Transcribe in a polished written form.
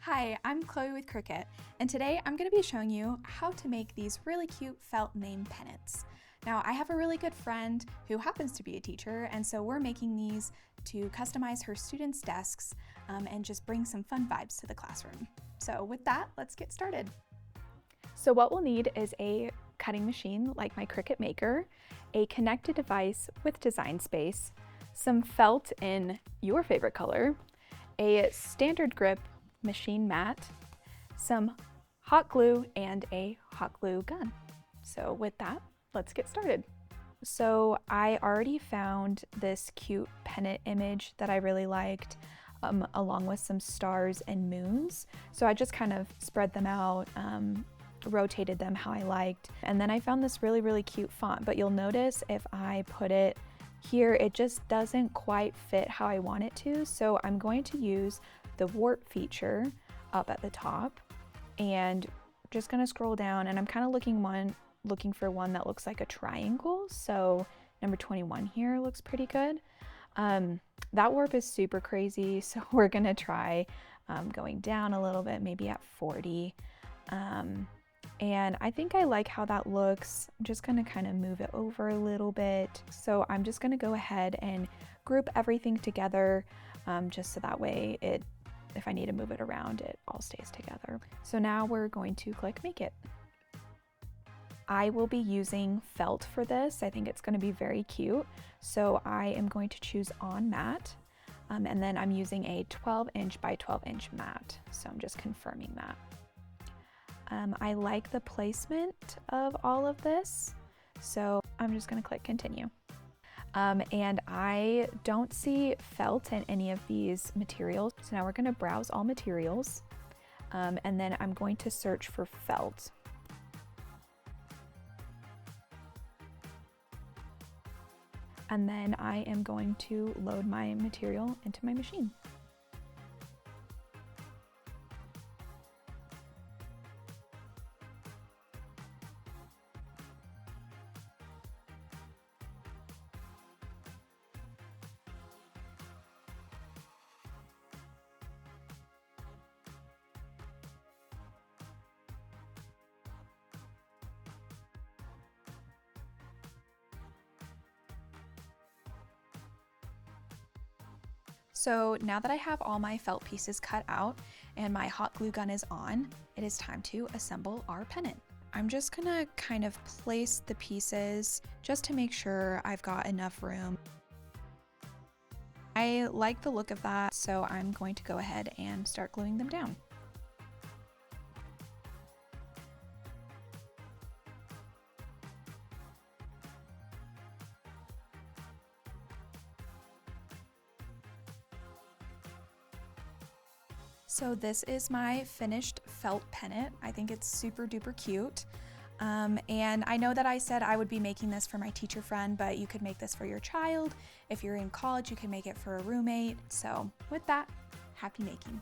Hi, I'm Chloe with Cricut, and today I'm going to be showing you how to make these really cute felt name pennants. Now, I have a really good friend who happens to be a teacher, and so we're making these to customize her students' desks and just bring some fun vibes to the classroom. So with that, let's get started. So what we'll need is a cutting machine like my Cricut Maker, a connected device with design space, some felt in your favorite color, a standard grip machine mat, some hot glue, and a hot glue gun. So with that, let's get started. So I already found this cute pennant image that I really liked, along with some stars and moons. So I just kind of spread them out, rotated them how I liked. And then I found this really cute font, but you'll notice if I put it here, it just doesn't quite fit how I want it to. So I'm going to use the warp feature up at the top and just gonna scroll down, and I'm kind of looking for one that looks like a triangle. So number 21 here looks pretty good. That warp is super crazy, so we're gonna try going down a little bit, maybe at 40. And I think I like how that looks. I'm just gonna kind of move it over a little bit. So I'm just gonna go ahead and group everything together, just so that way if I need to move it around, it all stays together. So now we're going to click Make It. I will be using felt for this. I think it's gonna be very cute. So I am going to choose on mat, and then I'm using a 12-inch by 12-inch mat. So I'm just confirming that. I like the placement of all of this, so I'm just gonna click continue. And I don't see felt in any of these materials. So now we're gonna browse all materials, and then I'm going to search for felt. And then I am going to load my material into my machine. So now that I have all my felt pieces cut out and my hot glue gun is on, it is time to assemble our pennant. I'm just gonna kind of place the pieces just to make sure I've got enough room. I like the look of that, so I'm going to go ahead and start gluing them down. So this is my finished felt pennant. I think it's super duper cute. And I know that I said I would be making this for my teacher friend, but you could make this for your child. If you're in college, you can make it for a roommate. So with that, happy making.